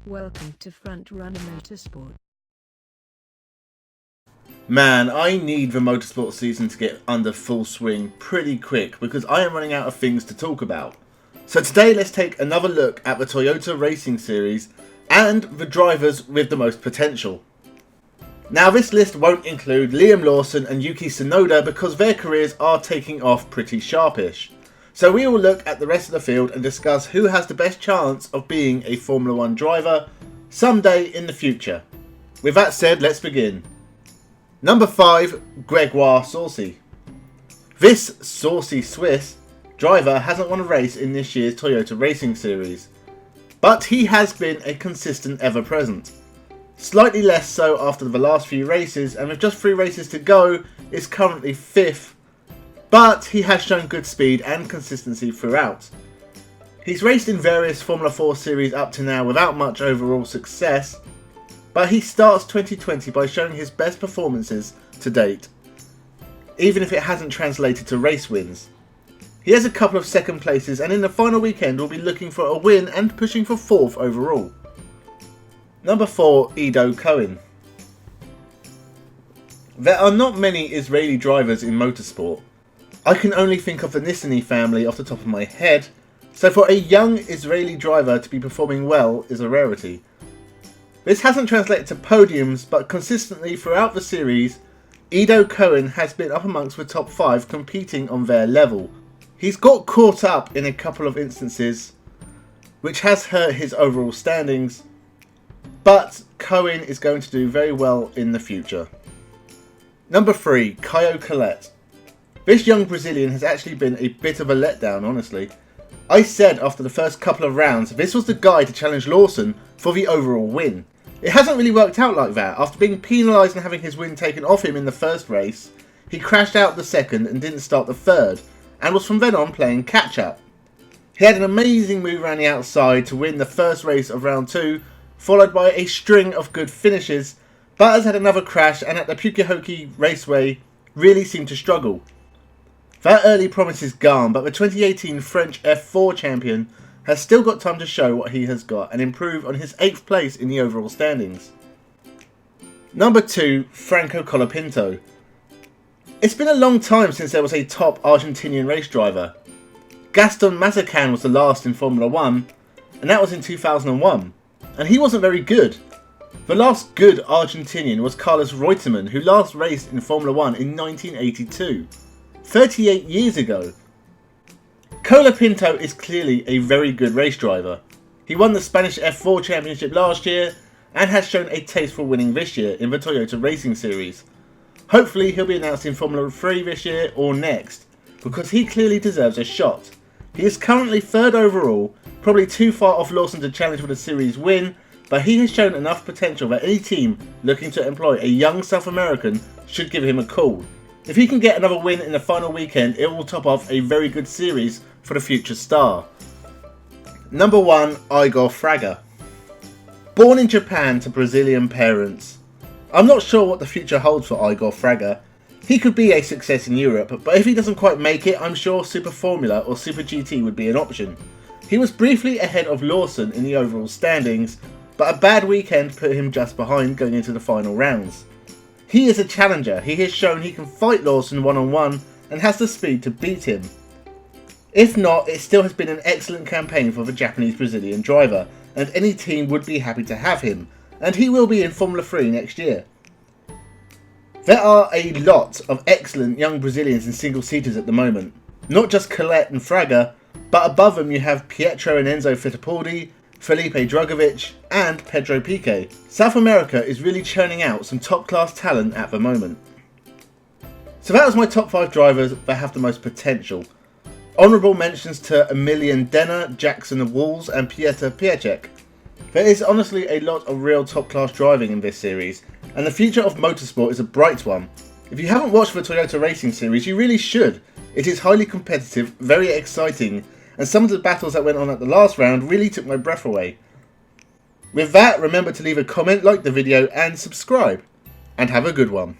Welcome to Frontrunner Motorsport. Man, I need the motorsport season to get under full swing pretty quick because I am running out of things to talk about. So today let's take another look at the Toyota Racing Series and the drivers with the most potential. Now this list won't include Liam Lawson and Yuki Tsunoda because their careers are taking off pretty sharpish. So we will look at the rest of the field and discuss who has the best chance of being a Formula 1 driver someday in the future. With that said, let's begin. Number 5, Gregoire Saucy. This saucy Swiss driver hasn't won a race in this year's Toyota Racing Series, but he has been a consistent ever-present. Slightly less so after the last few races, and with just 3 races to go, is currently 5th, but he has shown good speed and consistency throughout. He's raced in various Formula 4 series up to now without much overall success, but he starts 2020 by showing his best performances to date, even if it hasn't translated to race wins. He has a couple of second places, and in the final weekend will be looking for a win and pushing for 4th overall. Number 4, Ido Cohen. There are not many Israeli drivers in motorsport. I can only think of the Nissany family off the top of my head, so for a young Israeli driver to be performing well is a rarity. This hasn't translated to podiums, but consistently throughout the series, Ido Cohen has been up amongst the top 5 competing on their level. He's got caught up in a couple of instances, which has hurt his overall standings, but Cohen is going to do very well in the future. Number 3, Caio Collet. This young Brazilian has actually been a bit of a letdown, honestly. I said after the first couple of rounds this was the guy to challenge Lawson for the overall win. It hasn't really worked out like that. After being penalised and having his win taken off him in the first race, he crashed out the second and didn't start the third, and was from then on playing catch up. He had an amazing move around the outside to win the first race of round 2, followed by a string of good finishes, but has had another crash and at the Pukekohe Raceway really seemed to struggle. That early promise is gone, but the 2018 French F4 champion has still got time to show what he has got and improve on his 8th place in the overall standings. Number 2, Franco Colapinto. It's been a long time since there was a top Argentinian race driver. Gaston Mazecan was the last in Formula 1, and that was in 2001, and he wasn't very good. The last good Argentinian was Carlos Reutemann, who last raced in Formula 1 in 1982. 38 years ago. Colapinto is clearly a very good race driver. He won the Spanish F4 Championship last year and has shown a taste for winning this year in the Toyota Racing Series. Hopefully he'll be announced in Formula 3 this year or next, because he clearly deserves a shot. He is currently 3rd overall, probably too far off Lawson to challenge for the series win, but he has shown enough potential that any team looking to employ a young South American should give him a call. If he can get another win in the final weekend, it will top off a very good series for the future star. Number 1, Igor Fraga. Born in Japan to Brazilian parents. I'm not sure what the future holds for Igor Fraga. He could be a success in Europe, but if he doesn't quite make it, I'm sure Super Formula or Super GT would be an option. He was briefly ahead of Lawson in the overall standings, but a bad weekend put him just behind going into the final rounds. He is a challenger. He has shown he can fight Lawson one-on-one and has the speed to beat him. If not, it still has been an excellent campaign for the Japanese-Brazilian driver, and any team would be happy to have him, and he will be in Formula 3 next year. There are a lot of excellent young Brazilians in single-seaters at the moment. Not just Collet and Fraga, but above them you have Pietro and Enzo Fittipaldi, Felipe Drugovich and Pedro Piquet. South America is really churning out some top class talent at the moment. So that was my top 5 drivers that have the most potential. Honourable mentions to Emilian Denner, Jackson Walls and Pieter Piecek. There is honestly a lot of real top class driving in this series, and the future of motorsport is a bright one. If you haven't watched the Toyota Racing Series, you really should. It is highly competitive, very exciting, and some of the battles that went on at the last round really took my breath away. With that, remember to leave a comment, like the video and subscribe. And have a good one.